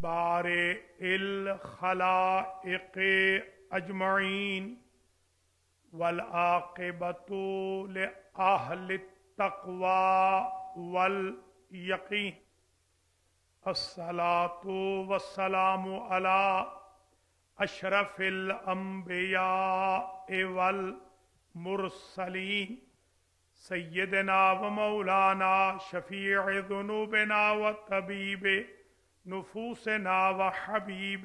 بارئ الخلائق اجمعین والعاقبۃ لأہل التقوی والیقین الصلاۃ والسلام علی اشرف الانبیاء والمرسلین سیدنا و مولانا شفیع ذنوبنا و طبیب نفوسنا و حبیب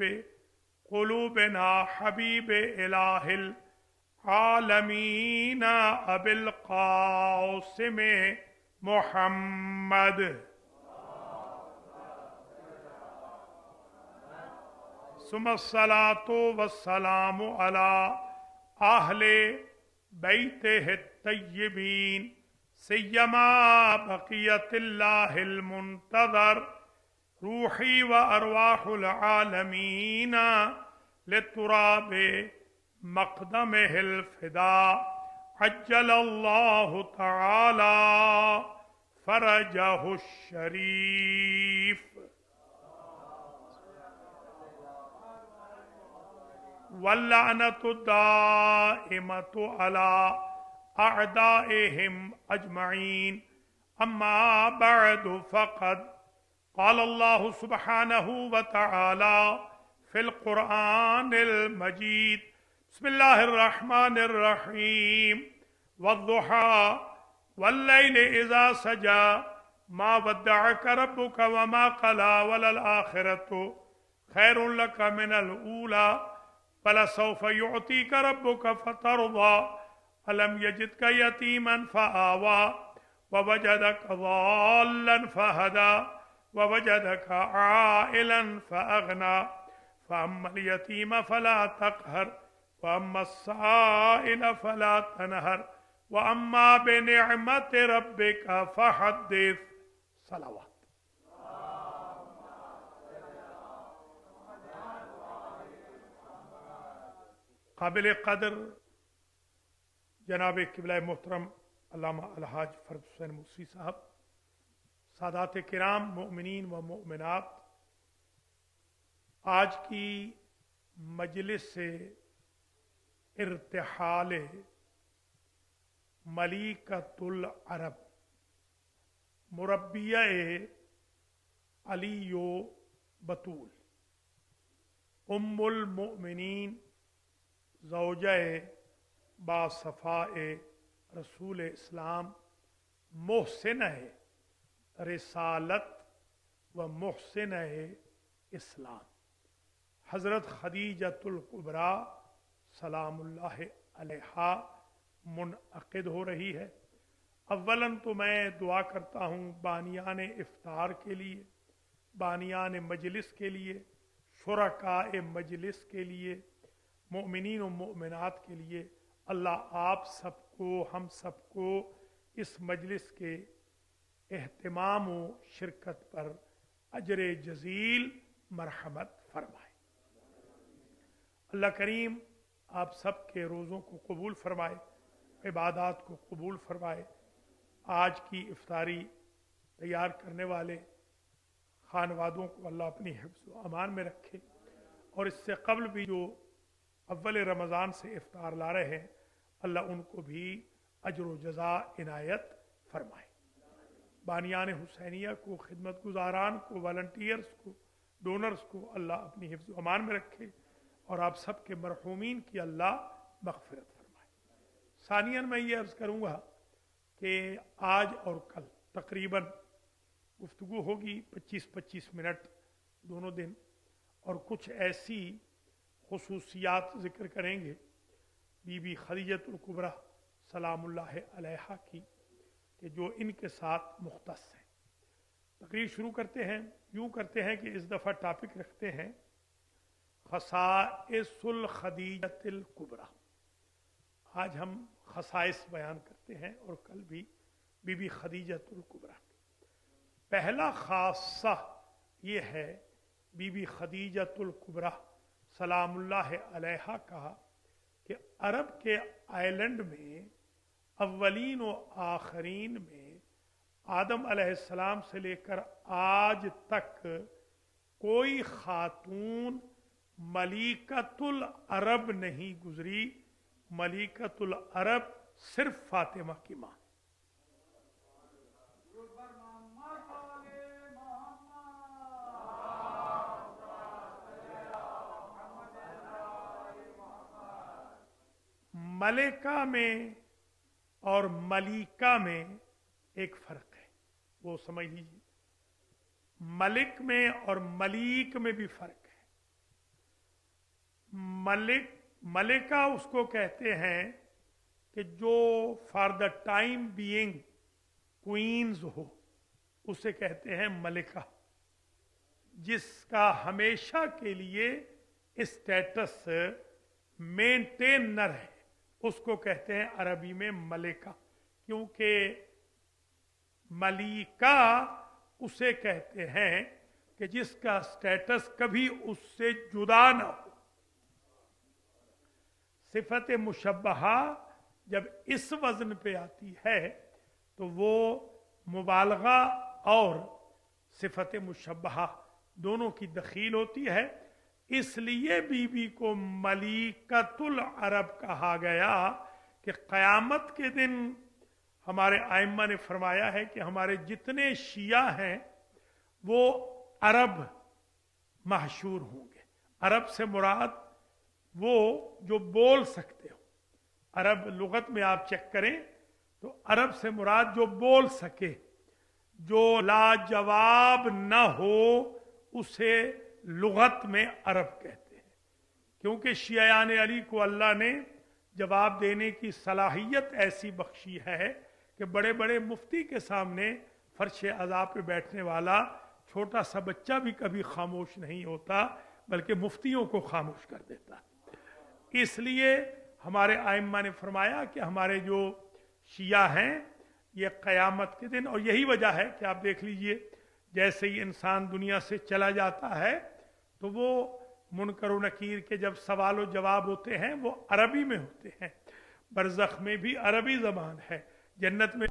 قلوبنا حبیب الہ العالمین ابی القاسم محمد ثم الصلاۃ والسلام علی اہل بیتہ الطیبین سیما بقیت اللہ المنتظر روحی و ارواح العالمین لتراب مقدمہ الفدا عجل اللہ تعالی فرجہ الشریف واللعنۃ الدائمۃ علی اعدائہم اجمعین اما بعد فقد قال اللہ سبحانہ وتعالی فی القرآن المجید بسم اللہ الرحمن الرحیم والضحى واللیل اذا سجى ما ودعك ربك وما قلى وللآخرة خیر لك من الأولى فلسوف يعطيك ربك فترضى ألم يجدك يتيما فآوى ووجدك ضالا فهدى ووجدك عائلا فأغنى فأما اليتيم فلا تقهر وأما السائل فلا تنهر وأما بنعمة ربك فحدث صلوات قابل قدر جناب قبلہ محترم علامہ الحاج فرد حسین موسی صاحب، سادات کرام، مؤمنین و مؤمنات، آج کی مجلس سے ارتحال ملیکۃ العرب مربیہ علی و بطول ام المؤمنین زوجہ باصفاء رسول اسلام محسنہ رسالت و محسنہ اسلام حضرت خدیجۃ الکبریٰ سلام اللہ علیہا منعقد ہو رہی ہے۔ اولاً تو میں دعا کرتا ہوں بانیان افطار کے لیے، بانیان مجلس کے لیے، شرکاء مجلس کے لیے، مؤمنین و مؤمنات کے لیے، اللہ آپ سب کو، ہم سب کو اس مجلس کے اہتمام و شرکت پر اجر جزیل مرحمت فرمائے۔ اللہ کریم آپ سب کے روزوں کو قبول فرمائے، عبادات کو قبول فرمائے۔ آج کی افطاری تیار کرنے والے خانوادوں کو اللہ اپنی حفظ و امان میں رکھے، اور اس سے قبل بھی جو اول رمضان سے افطار لا رہے ہیں، اللہ ان کو بھی اجر و جزا عنایت فرمائے۔ بانیان حسینیہ کو، خدمت گزاران کو، والنٹیئرز کو، ڈونرز کو اللہ اپنی حفظ و امان میں رکھے، اور آپ سب کے مرحومین کی اللہ مغفرت فرمائے۔ ثانیاً میں یہ عرض کروں گا کہ آج اور کل تقریباً گفتگو ہوگی 25 منٹ دونوں دن، اور کچھ ایسی خصوصیات ذکر کریں گے بی بی خدیجۃ الکبریٰ سلام اللہ علیہا کی، کہ جو ان کے ساتھ مختص ہیں۔ تقریر شروع کرتے ہیں، یوں کرتے ہیں کہ اس دفعہ ٹاپک رکھتے ہیں خصائص الخدیجۃ الکبریٰ۔ آج ہم خصائص بیان کرتے ہیں، اور کل بھی بی بی خدیجۃ الکبریٰ۔ پہلا خاصہ یہ ہے بی بی خدیجۃ الکبریٰ سلام اللہ علیہا کا کہ عرب کے آئلینڈ میں اولین و آخرین میں آدم علیہ السلام سے لے کر آج تک کوئی خاتون ملیکۃ العرب نہیں گزری. ملیکۃ العرب صرف فاطمہ کی ماں. ملکہ میں اور ملیکہ میں ایک فرق ہے، وہ سمجھ لیجیے. ملک میں اور ملیک میں بھی فرق ہے. ملکہ اس کو کہتے ہیں کہ جو for the time being queens ہو، اسے کہتے ہیں ملکہ. جس کا ہمیشہ کے لیے اسٹیٹس مینٹین نہ رہے اس کو کہتے ہیں عربی میں ملکہ. کیونکہ ملیکہ اسے کہتے ہیں کہ جس کا سٹیٹس کبھی اس سے جدا نہ ہو. صفت مشبہہ جب اس وزن پہ آتی ہے تو وہ مبالغہ اور صفت مشبہہ دونوں کی دخیل ہوتی ہے. اس لیے بی بی کو ملیکۃ العرب کہا گیا کہ قیامت کے دن ہمارے ائمہ نے فرمایا ہے کہ ہمارے جتنے شیعہ ہیں وہ عرب محشور ہوں گے. عرب سے مراد وہ جو بول سکتے ہو. عرب لغت میں آپ چیک کریں تو عرب سے مراد جو بول سکے، جو لاجواب نہ ہو اسے لغت میں عرب کہتے ہیں. کیونکہ شیعان علی کو اللہ نے جواب دینے کی صلاحیت ایسی بخشی ہے کہ بڑے بڑے مفتی کے سامنے فرش عذاب پہ بیٹھنے والا چھوٹا سا بچہ بھی کبھی خاموش نہیں ہوتا بلکہ مفتیوں کو خاموش کر دیتا. اس لیے ہمارے ائمہ نے فرمایا کہ ہمارے جو شیعہ ہیں یہ قیامت کے دن، اور یہی وجہ ہے کہ آپ دیکھ لیجئے جیسے ہی انسان دنیا سے چلا جاتا ہے تو وہ منکر و نکیر کے جب سوال و جواب ہوتے ہیں وہ عربی میں ہوتے ہیں. برزخ میں بھی عربی زبان ہے، جنت میں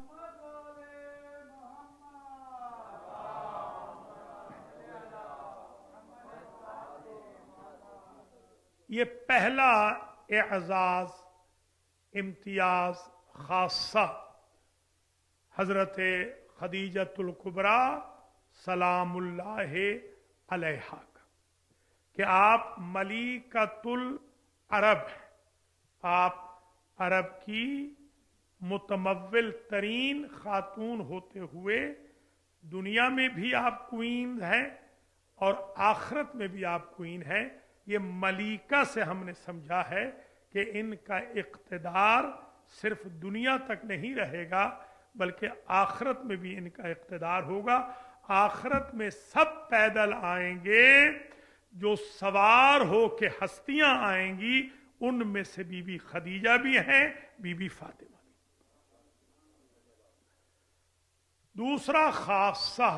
یہ پہلا اعزاز امتیاز خاصہ حضرت خدیجۃ الکبریٰ سلام اللہ علیہا کا کہ آپ ملیکۃ العرب ہیں. آپ عرب کی متمول ترین خاتون ہوتے ہوئے دنیا میں بھی آپ کوئین ہیں اور آخرت میں بھی آپ کوئین ہیں. یہ ملیکہ سے ہم نے سمجھا ہے کہ ان کا اقتدار صرف دنیا تک نہیں رہے گا بلکہ آخرت میں بھی ان کا اقتدار ہوگا. آخرت میں سب پیدل آئیں گے، جو سوار ہو کے ہستیاں آئیں گی ان میں سے بی بی خدیجہ بھی ہیں، بی بی فاطمہ بھی. دوسرا خاصہ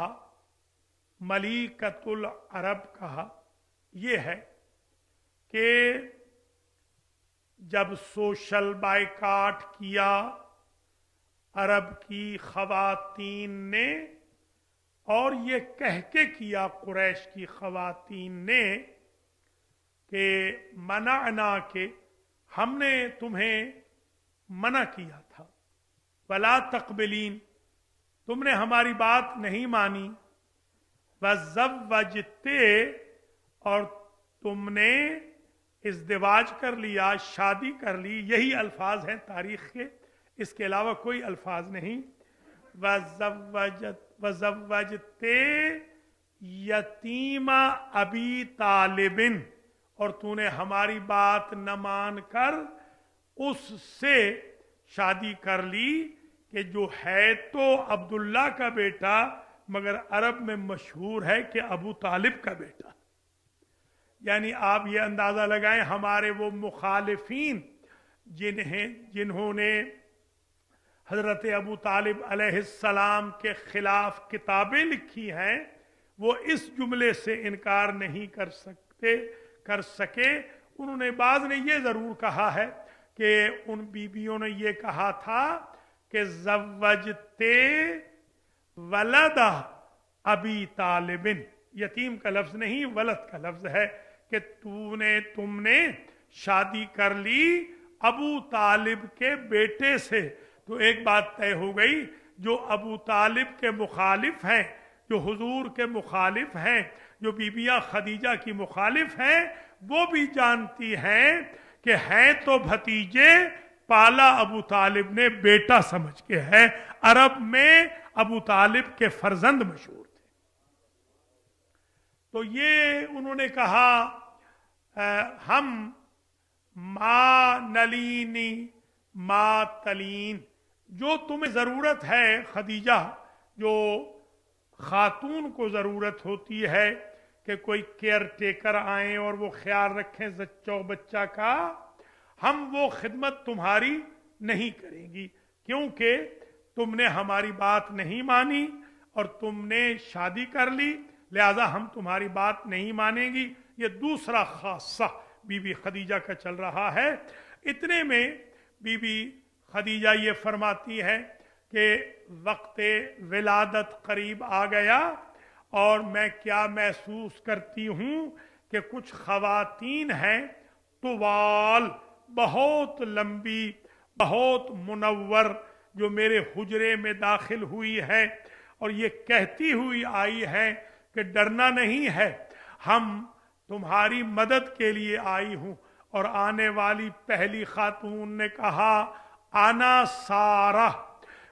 ملیکۃ العرب کہا یہ ہے کہ جب سوشل بائیکاٹ کیا عرب کی خواتین نے، اور یہ کہہ کے کیا قریش کی خواتین نے کہ منعنا کے ہم نے تمہیں منع کیا تھا، ولا تقبلین تم نے ہماری بات نہیں مانی، وزوجتے اور تم نے ازدواج کر لیا، شادی کر لی. یہی الفاظ ہیں تاریخ کے، اس کے علاوہ کوئی الفاظ نہیں. وزوجتے یتیم ابی طالب، اور تو نے ہماری بات نہ مان کر اس سے شادی کر لی کہ جو ہے تو عبداللہ کا بیٹا مگر عرب میں مشہور ہے کہ ابو طالب کا بیٹا. یعنی آپ یہ اندازہ لگائیں ہمارے وہ مخالفین جنہوں نے حضرت ابو طالب علیہ السلام کے خلاف کتابیں لکھی ہیں وہ اس جملے سے انکار نہیں کر سکے. انہوں نے بعض نے یہ ضرور کہا ہے کہ ان بیویوں نے یہ کہا تھا کہ زوجتے ولد ابی طالب، यतीम का लफ्ज नहीं, वलद का लफ्ज है कि तुम ने शादी कर ली अबू तालिब के बेटे से। तो एक बात तय हो गई, जो अबू तालिब के मुखालिफ हैं, जो हुजूर के मुखालिफ हैं, जो बीबियां खदीजा की मुखालिफ हैं, वो भी जानती हैं कि हैं तो भतीजे, पाला अबू तालिब ने बेटा समझ के है। अरब में अबू तालिब के फर्जंद मशहूर थे। तो ये उन्होंने कहा हम मा नलीनी मा तलीन, जो तुम्हें जरूरत है खदीजा, जो खातून को जरूरत होती है कि कोई केयर टेकर आए और वो ख्याल रखें जच्चो बच्चा का, हम वो खिदमत तुम्हारी नहीं करेंगी, क्योंकि तुमने हमारी बात नहीं मानी और तुमने शादी कर ली, लिहाजा हम तुम्हारी बात नहीं मानेंगी। ये दूसरा खासा बीबी खदीजा का चल रहा है। इतने में बीबी खदीजा ये फरमाती है कि वक्त विलादत करीब आ गया और मैं क्या महसूस करती हूँ कि कुछ खवातीन हैं तुवाल, बहुत लंबी, बहुत मुनव्वर, जो मेरे हुजरे में दाखिल हुई है और ये कहती हुई आई है कि डरना नहीं है, हम तुम्हारी मदद के लिए आई हूँ। और आने वाली पहली खातून ने कहा आना सारा,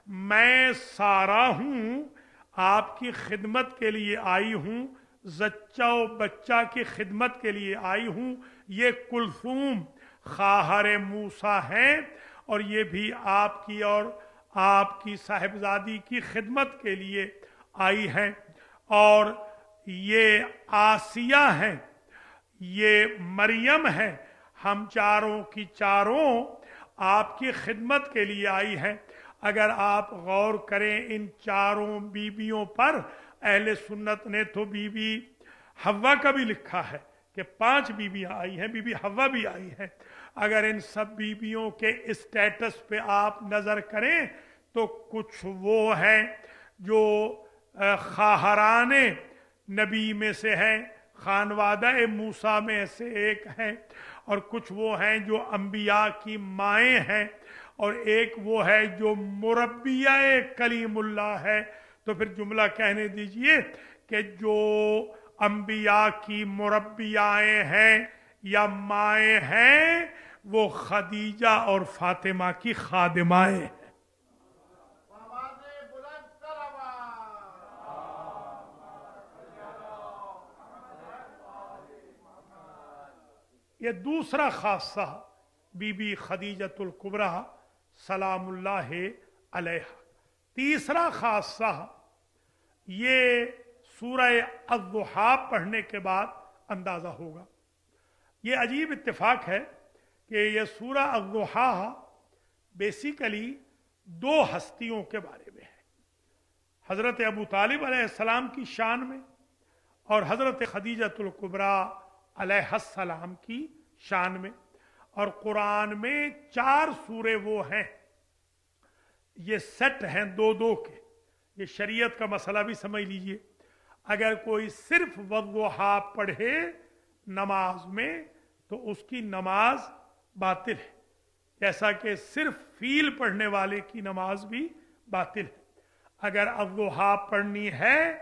मैं सारा हूँ, आपकी खिदमत के लिए आई हूँ, जच्चा बच्चा की खिदमत के लिए आई हूँ। ये कुलसूम खाहर मूसा हैं और ये भी आपकी और आपकी साहिबजादी की खिदमत के लिए आई हैं। और ये आसिया हैं, ये मरियम हैं, हम चारों की चारों आपकी खिदमत के लिए आई हैं। अगर आप गौर करें इन चारों बीबियों पर, अहले सुन्नत ने तो बीबी हव्वा का भी लिखा है कि 5 बीबियां आई हैं, बीबी हव्वा भी आई है। अगर इन सब बीबियों के स्टेटस पे आप नजर करें तो कुछ वो हैं जो खाहराने नबी में से हैं, खानवादा मूसा में से एक हैं, और कुछ वो हैं जो अंबिया की माएँ हैं, और एक वो है जो मुरब्बिया कलीमुल्लाह है। तो फिर जुमला कहने दीजिए कि जो अंबिया की मुरब्बियाएं हैं या माएँ हैं, वो खदीजा और फातिमा की खादिमाएं हैं। ये दूसरा खासा बीबी खदीजतुल कुबरा सलामुल्लाह अलैहा। तीसरा खासा ये सूरह अज़्ज़ुहा पढ़ने के बाद अंदाजा होगा। ये अजीब इत्तेफाक है कि ये सूरह अज़्ज़ुहा बेसिकली 2 हस्तियों के बारे में है, हजरत अबू तालिब अलैहिस्सलाम की शान में और हजरत खदीजतुल कुबरा अलैहिस्सलाम की शान में। और कुरान में 4 सूरे वो हैं, ये सेट हैं 2-2 के। ये शरीयत का मसला भी समझ लीजिए, अगर कोई सिर्फ वज़्ज़ुहा पढ़े नमाज में तो उसकी नमाज बातिल है, जैसा कि सिर्फ फील पढ़ने वाले की नमाज भी बातिल है। अगर अज़्ज़ुहा पढ़नी है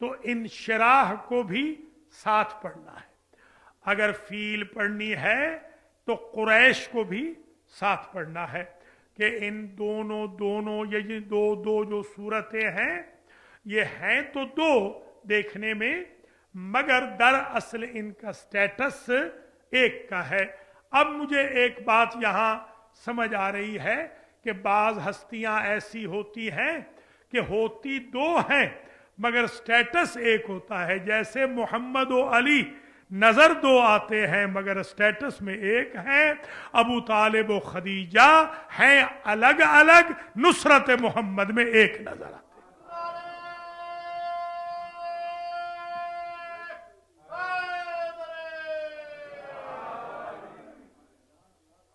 तो इंशिराह को भी साथ पढ़ना है, अगर फील पढ़नी है तो कुरैश को भी साथ पढ़ना है। कि इन दोनों ये 2 जो सूरतें हैं, ये हैं तो 2 देखने में, मगर दरअसल इनका स्टेटस एक का है। अब मुझे एक बात यहां समझ आ रही है कि बाज हस्तियां ऐसी होती हैं कि होती 2 हैं मगर स्टेटस एक होता है। जैसे मोहम्मद और अली नजर 2 आते हैं मगर स्टेटस में एक है। अबू तालिब और खदीजा हैं अलग अलग, नुसरत मोहम्मद में एक नजर आते हैं।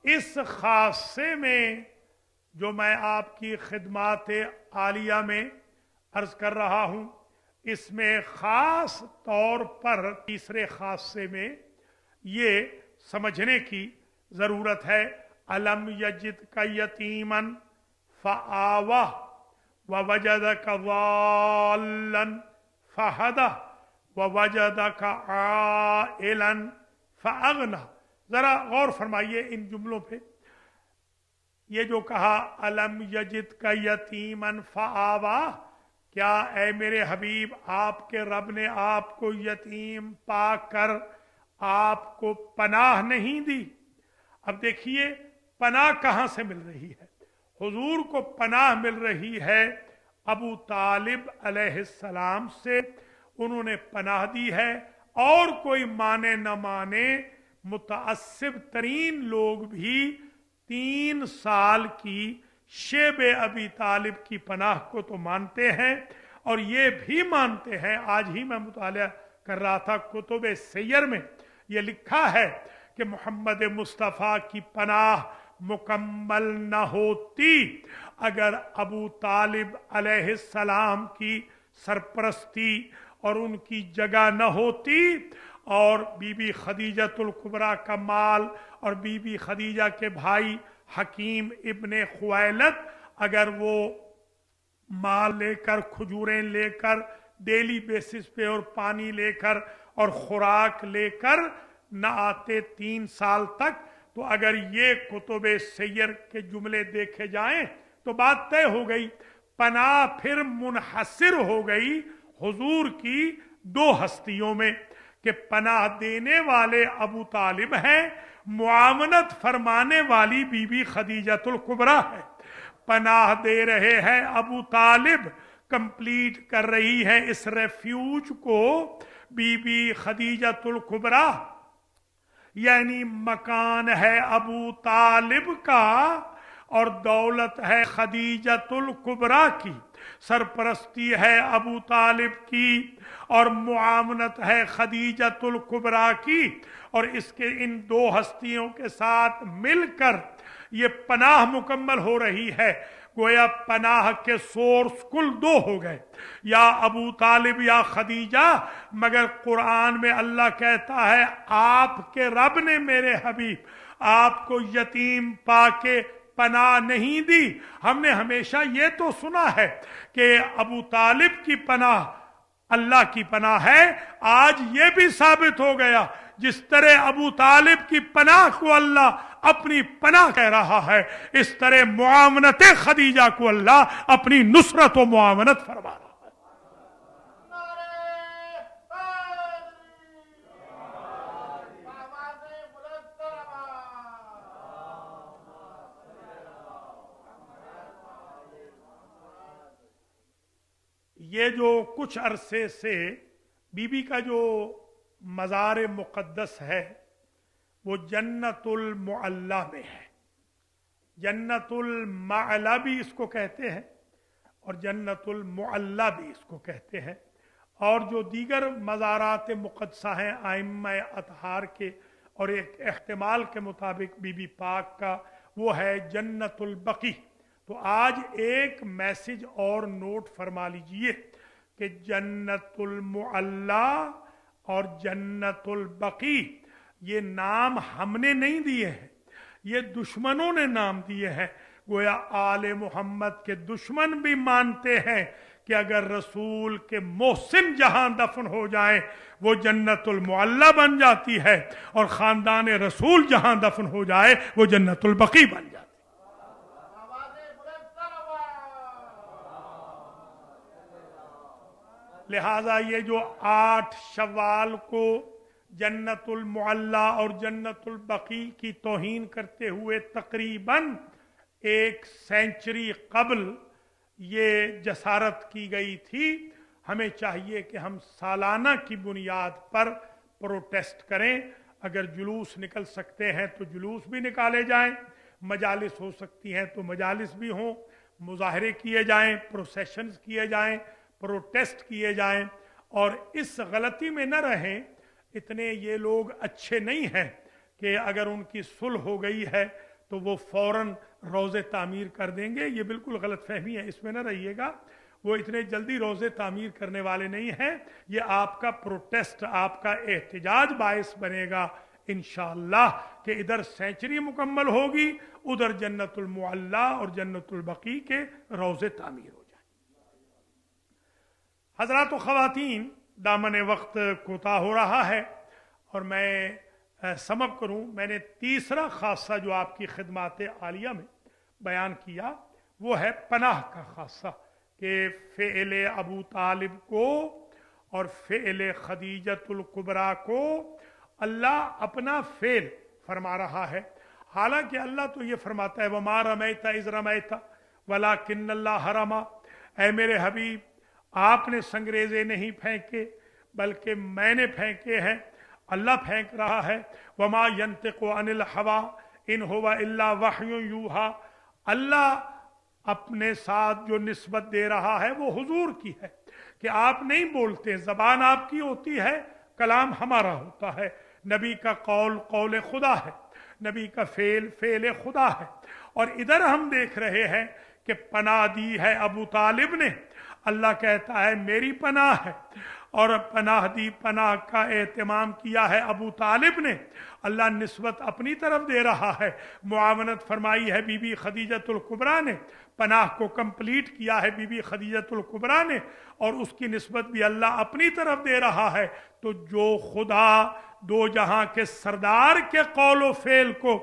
इस खासे में जो मैं आपकी खिदमात आलिया में अर्ज कर रहा हूं, इसमें खास तौर पर तीसरे खासे में ये समझने की जरूरत है, अलम यजिद का यतीमन फआवा व वजदक ज़ाल्लन फहदा व वजदक आइलन फअगना। जरा गौर फरमाइए इन जुमलों पे। ये जो कहा अलम यजिद का यतीमन फआवा, क्या ऐ मेरे हबीब आपके रब ने आपको यतीम पाकर आपको पनाह नहीं दी? अब देखिए पनाह कहां से मिल रही है। हुजूर को पनाह मिल रही है अबू तालिब अलैहिस्सलाम से, उन्होंने पनाह दी है। और कोई माने न माने, मुतअस्सिब तरीन लोग भी 3 साल की शेब अबी तालिब की पनाह को तो मानते हैं, और ये भी मानते हैं, आज ही मैं मुताला कर रहा था कुतुब सैयर में ये लिखा है कि मोहम्मद मुस्तफ़ा की पनाह मुकम्मल न होती अगर अबू तालिब अलैहिस्सलाम की सरपरस्ती और उनकी जगह न होती, और बीबी खदीजतुल कुबरा का माल और बीबी खदीजा के भाई हकीम इब्ने खुवैलद अगर वो माल लेकर, खजूरें लेकर, डेली बेसिस पे और पानी लेकर और खुराक लेकर न आते 3 साल तक, तो अगर ये कुतुब सैयर के जुमले देखे जाएं तो बात तय हो गई। पनाह फिर मुनहसिर हो गई हुजूर की 2 हस्तियों में कि पनाह देने वाले अबू तालिब हैं, मुआवनत फरमाने वाली बीबी खदीजतुल कुबरा है। पनाह दे रहे हैं अबू तालिब, कंप्लीट कर रही है इस रेफ्यूज को बीबी खदीजतुल कुबरा, यानी मकान है अबू तालिब का और दौलत है खदीजतुल कुबरा की, सरपरस्ती है अबू तालिब की और मुआवनत है खदीजतुल कुबरा की, और इसके इन 2 हस्तियों के साथ मिलकर ये पनाह मुकम्मल हो रही है। गोया पनाह के सोर्स कुल 2 हो गए, या अबू तालिब या खदीजा, मगर कुरान में अल्लाह कहता है आपके रब ने मेरे हबीब आपको यतीम पाके पनाह नहीं दी। हमने हमेशा ये तो सुना है कि अबू तालिब की पनाह अल्लाह की पनाह है, आज ये भी साबित हो गया जिस तरह अबू तालिब की पनाह को अल्लाह अपनी पनाह कह रहा है, इस तरह मुआवनत खदीजा को अल्लाह अपनी नुसरत व मुआवनत फरमा रहा है। ये जो कुछ अरसे से बीबी का जो मज़ार मुक़द्दस है वो जन्नतुल मुअल्ला में है। जन्नतुल मअला भी इसको कहते हैं और जन्नतुल मुअल्ला भी इसको कहते हैं। और जो दीगर मज़ारात मुक़द्दसा हैं आइम्मा अतहार के, और एक एहतिमाल के मुताबिक बीबी पाक का, वो है जन्नतुल बकी। तो आज एक मैसेज और नोट फरमा लीजिए कि जन्नतुल मुअल्ला और जन्नतुल बकी ये नाम हमने नहीं दिए हैं, ये दुश्मनों ने नाम दिए हैं। गोया आले मोहम्मद के दुश्मन भी मानते हैं कि अगर रसूल के मोहसिन जहां दफन हो जाए वो जन्नतुल मुअल्ला बन जाती है, और खानदान रसूल जहां दफन हो जाए वो जन्नतुल बकी बन जाती है। लिहाजा ये जो 8 शव्वाल को जन्नतुल मुअल्ला और जन्नतुल बकी की तौहीन करते हुए तकरीबन 1 सेंचुरी कबल ये जसारत की गई थी, हमें चाहिए कि हम सालाना की बुनियाद पर प्रोटेस्ट करें। अगर जुलूस निकल सकते हैं तो जुलूस भी निकाले जाएं, मजालिस हो सकती हैं तो मजालिस भी हों, मुजाहरे किए जाएं, प्रोसेशंस किए जाएं, प्रोटेस्ट किए जाएं, और इस गलती में न रहें। इतने ये लोग अच्छे नहीं हैं कि अगर उनकी सुलह हो गई है तो वो फौरन रोज़े तामीर कर देंगे, ये बिल्कुल गलत फहमी है, इसमें न रहिएगा। وہ اتنے جلدی روزے تعمیر کرنے والے نہیں ہیں. یہ آپ کا پروٹیسٹ، آپ کا احتجاج باعث بنے گا انشاءاللہ کہ ادھر سینچری مکمل ہوگی، ادھر جنت المعلا اور جنت البقیع کے روزے تعمیر ہو جائیں. حضرات و خواتین، دامن وقت کوتاہ ہو رہا ہے اور میں سمجھ کروں. میں نے تیسرا خاصہ جو آپ کی خدمات عالیہ میں بیان کیا وہ ہے پناہ کا خاصہ، کہ فعل ابو طالب کو اور فعل خدیجۃ الکبریٰ کو اللہ اپنا فعل فرما رہا ہے. حالانکہ اللہ تو یہ فرماتا ہے وما رمیت اذ رمیت ولکن اللہ رمی. اے میرے حبیب، آپ نے سنگریزے نہیں پھینکے بلکہ میں نے پھینکے ہیں، اللہ پھینک رہا ہے. وما ینطق عن الہوی ان هو الا وحی یوحی. اللہ اپنے ساتھ جو نسبت دے رہا ہے وہ حضور کی ہے کہ آپ نہیں بولتے، زبان آپ کی ہوتی ہے، کلام ہمارا ہوتا ہے. نبی کا قول قول خدا ہے، نبی کا فعل فعل خدا ہے. اور ادھر ہم دیکھ رہے ہیں کہ پناہ دی ہے ابو طالب نے، اللہ کہتا ہے میری پناہ ہے. اور پناہ دی، پناہ کا اہتمام کیا ہے ابو طالب نے، اللہ نسبت اپنی طرف دے رہا ہے. معاونت فرمائی ہے بی بی خدیجۃ الکبریٰ نے، پناہ کو کمپلیٹ کیا ہے بی بی خدیجۃ الکبریٰ نے، اور اس کی نسبت بھی اللہ اپنی طرف دے رہا ہے. تو جو خدا دو جہاں کے سردار کے قول و فعل کو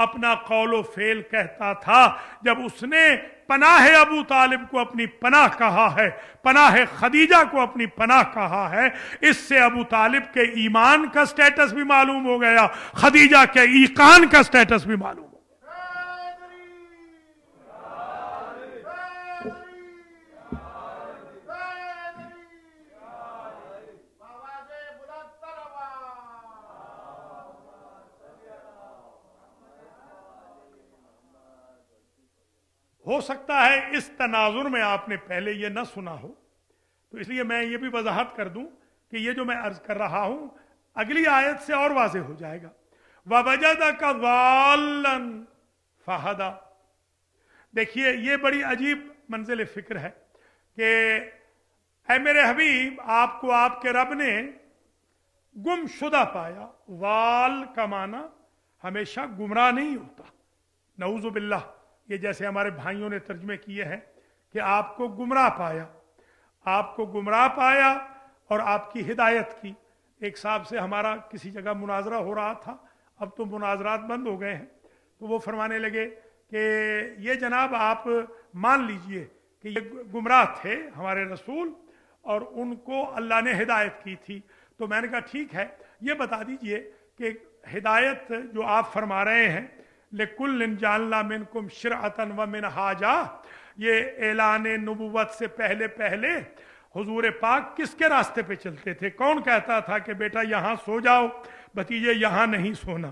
اپنا قول و فعل کہتا تھا، جب اس نے پناہ ابو طالب کو اپنی پناہ کہا ہے، پناہ خدیجہ کو اپنی پناہ کہا ہے، اس سے ابو طالب کے ایمان کا سٹیٹس بھی معلوم ہو گیا، خدیجہ کے ایقان کا سٹیٹس بھی معلوم ہو گیا. ہو سکتا ہے اس تناظر میں آپ نے پہلے یہ نہ سنا ہو، تو اس لیے میں یہ بھی وضاحت کر دوں کہ یہ جو میں عرض کر رہا ہوں اگلی آیت سے اور واضح ہو جائے گا. وَوَجَدَكَ ضَالًّا فَهَدَىٰ. دیکھیے یہ بڑی عجیب منزل فکر ہے کہ اے میرے حبیب، آپ کو آپ کے رب نے گم شدہ پایا. ضال کا معنی ہمیشہ گمراہ نہیں ہوتا، نعوذ باللہ. یہ جیسے ہمارے بھائیوں نے ترجمے کیے ہیں کہ آپ کو گمراہ پایا، آپ کو گمراہ پایا اور آپ کی ہدایت کی. ایک صاحب سے ہمارا کسی جگہ مناظرہ ہو رہا تھا، اب تو مناظرات بند ہو گئے ہیں، تو وہ فرمانے لگے کہ یہ جناب آپ مان لیجئے کہ یہ گمراہ تھے ہمارے رسول اور ان کو اللہ نے ہدایت کی تھی. تو میں نے کہا ٹھیک ہے، یہ بتا دیجئے کہ ہدایت جو آپ فرما رہے ہیں لِكُلٍّ جَعَلْنَا مِنْكُمْ شِرْعَةً وَمِنْهَاجًا، یہ اعلان نبوت سے پہلے حضور پاک کس کے راستے پہ چلتے تھے؟ کون کہتا تھا کہ بیٹا یہاں سو جاؤ، بھتیجے یہاں نہیں سونا،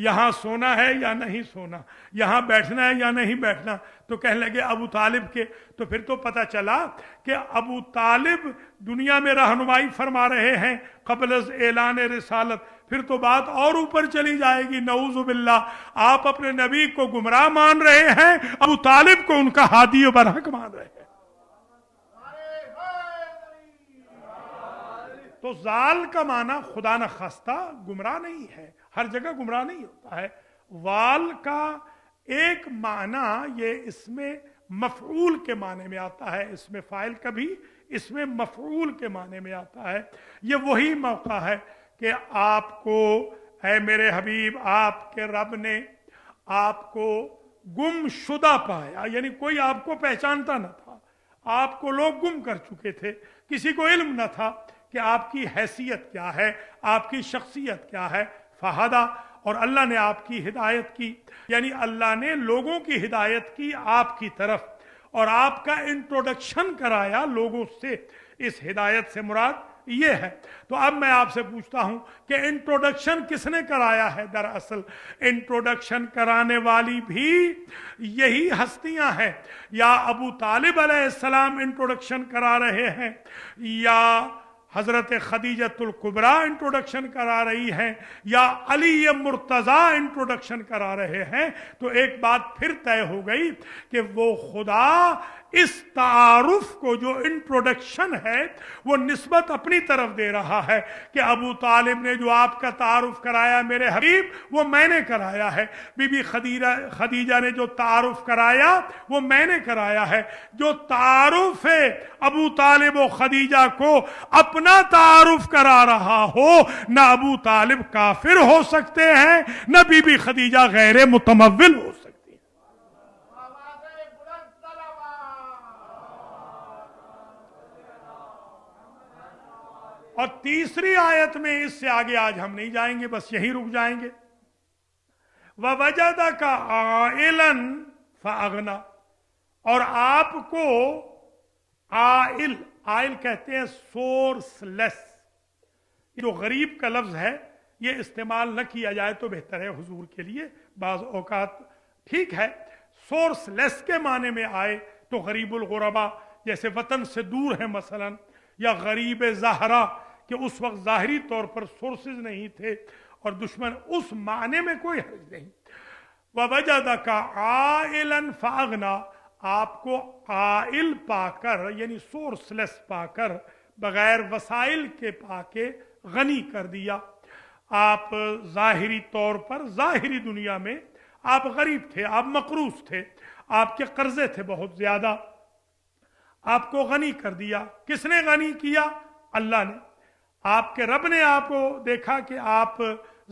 یہاں سونا ہے یا نہیں سونا، یہاں بیٹھنا ہے یا نہیں بیٹھنا؟ تو کہنے لگے ابو طالب کے. تو پھر تو پتہ چلا کہ ابو طالب دنیا میں رہنمائی فرما رہے ہیں قبل از اعلان رسالت. پھر تو بات اور اوپر چلی جائے گی، نعوذ باللہ. آپ اپنے نبی کو گمراہ مان رہے ہیں، ابو طالب کو ان کا ہادی و برحق مان رہے ہیں. تو ضال کا معنی خدا نخواستہ گمراہ نہیں ہے، ہر جگہ گمراہ نہیں ہوتا ہے. وال کا ایک معنی یہ اس میں مفعول کے معنی میں آتا ہے، اس میں فاعل کا بھی اس میں مفعول کے معنی میں آتا ہے. یہ وہی موقع ہے کہ آپ کو اے میرے حبیب، آپ کے رب نے آپ کو گم شدہ پایا، یعنی کوئی آپ کو پہچانتا نہ تھا، آپ کو لوگ گم کر چکے تھے، کسی کو علم نہ تھا کہ آپ کی حیثیت کیا ہے، آپ کی شخصیت کیا ہے. فہدا، اور اللہ نے آپ کی ہدایت کی، یعنی اللہ نے لوگوں کی ہدایت کی آپ کی طرف اور آپ کا انٹروڈکشن کرایا لوگوں سے. اس ہدایت سے مراد یہ ہے. تو اب میں آپ سے پوچھتا ہوں کہ انٹروڈکشن کس نے کرایا ہے؟ دراصل انٹروڈکشن کرانے والی بھی یہی ہستیاں ہیں. یا ابو طالب علیہ السلام انٹروڈکشن کرا رہے ہیں، یا حضرت خدیجۃ الکبریٰ انٹروڈکشن کرا رہی ہیں، یا علی مرتضیٰ انٹروڈکشن کرا رہے ہیں. تو ایک بات پھر طے ہو گئی کہ وہ خدا اس तारुफ को जो इंट्रोडक्शन है वो निस्बत अपनी तरफ दे रहा है कि अबू तालिब ने जो आपका तारुफ कराया मेरे हबीब, वो मैंने कराया है। बीबी खदीजा ने जो तारुफ कराया वो मैंने कराया है। जो तारुफ है अबू तालिब और खदीजा को अपना तारुफ करा रहा हो, न अबू तालिब काफिर हो सकते हैं, न बीबी खदीजा गैर मुतमव्विल हो सकती। और तीसरी आयत में, इससे आगे आज हम नहीं जाएंगे, बस यहीं रुक जाएंगे। ववजदका आइलन फअगना, और आपको आइल, आइल कहते हैं सोर्सलेस। जो गरीब का लफ्ज है ये इस्तेमाल न किया जाए तो बेहतर है हुजूर के लिए, बाज औकात ठीक है। सोर्सलेस के माने में आए तो गरीबुल गुरबा, जैसे वतन से दूर है मसलन, या गरीब ज़हरा कि उस वक्त ज़ाहिरी तौर पर सोर्सेज नहीं थे और दुश्मन, उस माने में कोई हर्ज नहीं। ववजदका आइलन फअगना, आपको आइल पाकर यानी सोर्सलेस पाकर, बगैर वसाइल के पाके गनी कर दिया। आप ज़ाहिरी तौर पर, ज़ाहिरी दुनिया में आप गरीब थे, आप मकरूज थे, आपके कर्जे थे बहुत ज्यादा, आपको गनी कर दिया। किसने गनी किया? अल्लाह ने। आपके रब ने आपको देखा कि आप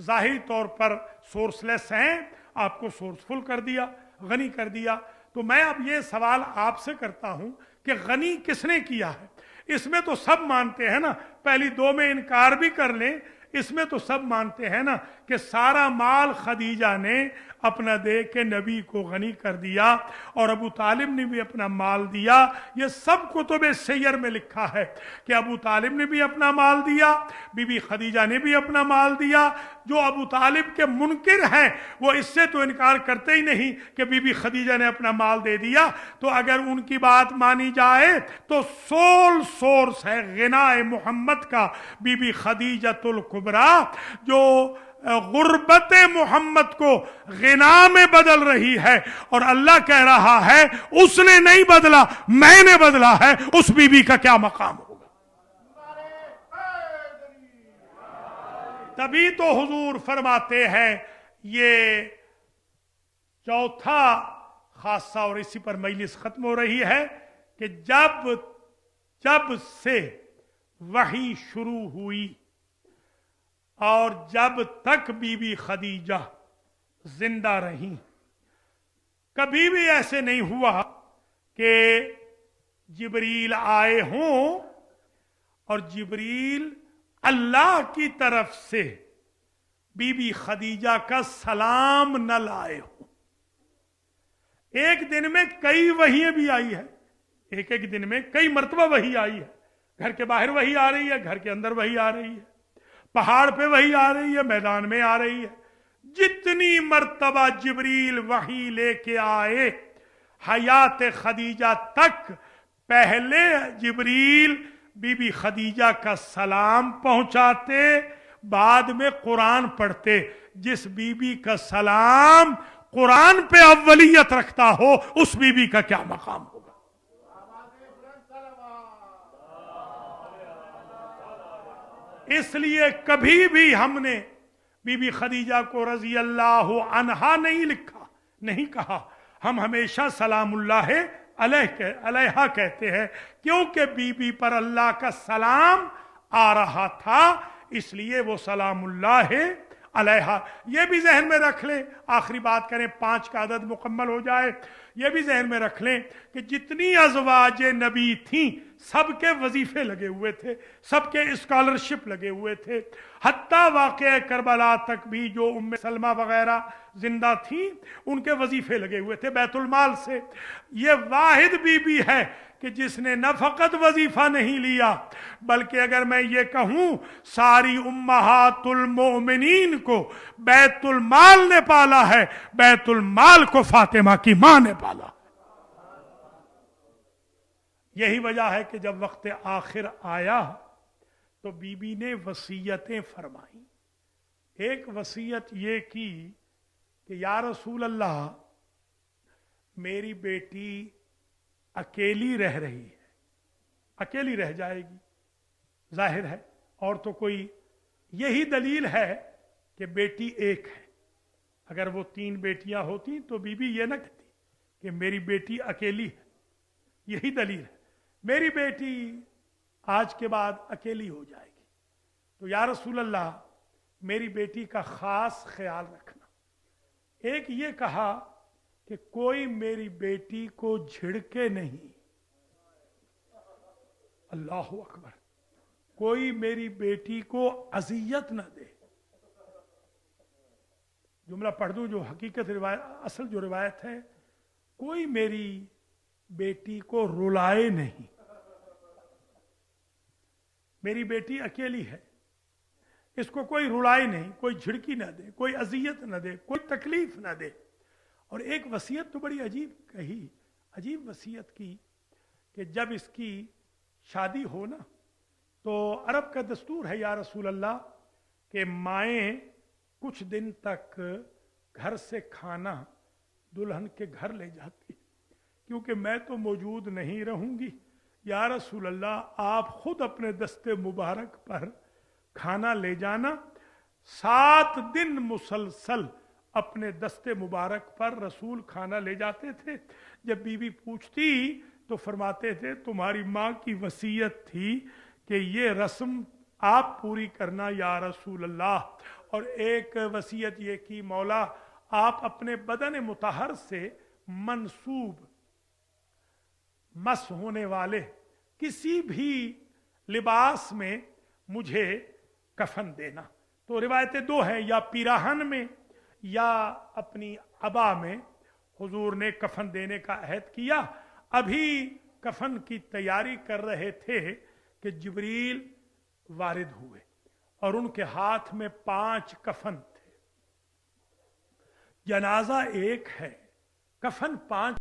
जाहिर तौर पर सोर्सलेस हैं, आपको सोर्सफुल कर दिया, गनी कर दिया। तो मैं अब ये सवाल आपसे करता हूं कि गनी किसने किया है? इसमें तो सब मानते हैं ना, पहली दो में इनकार भी कर लें, इसमें तो सब मानते हैं ना कि सारा माल खदीजा ने अपना दे के नबी को गनी कर दिया, और अबू तालिब ने भी अपना माल दिया। ये सब कुतुब सैयर में लिखा है कि अबू तालिब ने भी अपना माल दिया, बीबी खदीजा ने भी अपना माल दिया। जो अबू तालिब के मुनकिर हैं वो इससे तो इनकार करते ही नहीं कि बीबी खदीजा ने अपना माल दे दिया। तो अगर उनकी बात मानी जाए तो सोल सोर्स है गिनाए मोहम्मद का बीबी खदीजतुल कुबरा, जो गुर्बत मोहम्मद को गिना में बदल रही है। और अल्लाह कह रहा है उसने नहीं बदला, मैंने बदला है। उस बीबी का क्या मकाम होगा? तभी तो हुजूर फरमाते हैं, ये चौथा खासा, और इसी पर मजलिस खत्म हो रही है कि जब से वही शुरू हुई और जब तक बीबी खदीजा जिंदा रही, कभी भी ऐसे नहीं हुआ कि जिब्रील आए हों और जिब्रील अल्लाह की तरफ से बीबी खदीजा का सलाम न लाए हो। एक दिन में कई वहियां भी आई है, एक एक दिन में कई मर्तबा वही आई है। घर के बाहर वही आ रही है, घर के अंदर वही आ रही है, पहाड़ पे वही आ रही है, मैदान में आ रही है। जितनी मर्तबा जिब्रील वही लेके आए हयात खदीजा तक, पहले जिब्रील बीबी खदीजा का सलाम पहुंचाते, बाद में कुरान पढ़ते। जिस बीबी का सलाम कुरान पे अव्वलियत रखता हो, उस बीबी का क्या मकाम होगा? इसलिए कभी भी हमने बीबी खदीजा को रजी अल्लाह अन्हा नहीं लिखा, नहीं कहा। हम हमेशा सलामुल्लाह अलैहा कहते हैं, क्योंकि बीबी पर अल्लाह का सलाम आ रहा था, इसलिए वो सलामुल्लाह अलैहा। ये भी जहन में रख लें, आखिरी बात करें, 5 का अदद मुकम्मल हो जाए। ये भी जहन में रख लें कि जितनी अज़वाज नबी थीं, सबके वजीफे लगे हुए थे, सबके स्कॉलरशिप लगे हुए थे। हत्ता वाक़या करबला तक भी जो उम्मे सलमा वगैरह जिंदा थीं, उनके वजीफे लगे हुए थे बैतुल माल से। ये वाहिद बीबी है कि जिसने न फकत वजीफा नहीं लिया, बल्कि अगर मैं ये कहूं सारी उम्महातुल मोमिनीन को बैतुल माल ने पाला है, बैतुल माल को फातिमा की मां ने पाला। यही वजह है कि जब वक्त आखिर आया तो बीबी ने वसीयतें फरमाई। एक वसीयत ये की कि या रसूल अल्लाह, मेरी बेटी अकेली रह रही है, अकेली रह जाएगी, जाहिर है। और तो कोई, यही दलील है कि बेटी एक है। अगर वो 3 बेटियां होती तो बीबी ये ना कहती कि मेरी बेटी अकेली है। यही दलील है, मेरी बेटी आज के बाद अकेली हो जाएगी, तो या रसूल अल्लाह मेरी बेटी का खास ख्याल रखना। एक ये कहा कि कोई मेरी बेटी को झिड़के नहीं, अल्लाह अकबर, कोई मेरी बेटी को अजियत न दे। जुमला पढ़ दूं जो हकीकत रिवायत, असल जो रिवायत है, कोई मेरी बेटी को रुलाए नहीं। मेरी बेटी अकेली है, इसको कोई रुलाए नहीं, कोई झिड़की ना दे, कोई अजियत ना दे, कोई तकलीफ ना दे। और एक वसीयत तो बड़ी अजीब कही, अजीब वसीयत की कि जब इसकी शादी हो ना, तो अरब का दस्तूर है या रसूल अल्लाह कि माएँ कुछ दिन तक घर से खाना दुल्हन के घर ले जाती, क्योंकि मैं तो मौजूद नहीं रहूंगी। या रसूल अल्लाह आप खुद अपने दस्ते मुबारक पर खाना ले जाना। 7 दिन मुसलसल अपने दस्ते मुबारक पर रसूल खाना ले जाते थे। जब बीवी पूछती तो फरमाते थे तुम्हारी माँ की वसीयत थी कि ये रस्म आप पूरी करना या रसूल अल्लाह। और एक वसीयत ये की मौला आप अपने बदन मुतहर से मंसूब मस होने वाले किसी भी लिबास में मुझे कफन देना। तो रिवायतें 2 हैं, या पिराहन में या अपनी अबा में हुजूर ने कफन देने का अहद किया। अभी कफन की तैयारी कर रहे थे कि जिब्रील वारिद हुए और उनके हाथ में 5 कफन थे। जनाजा एक है, कफन 5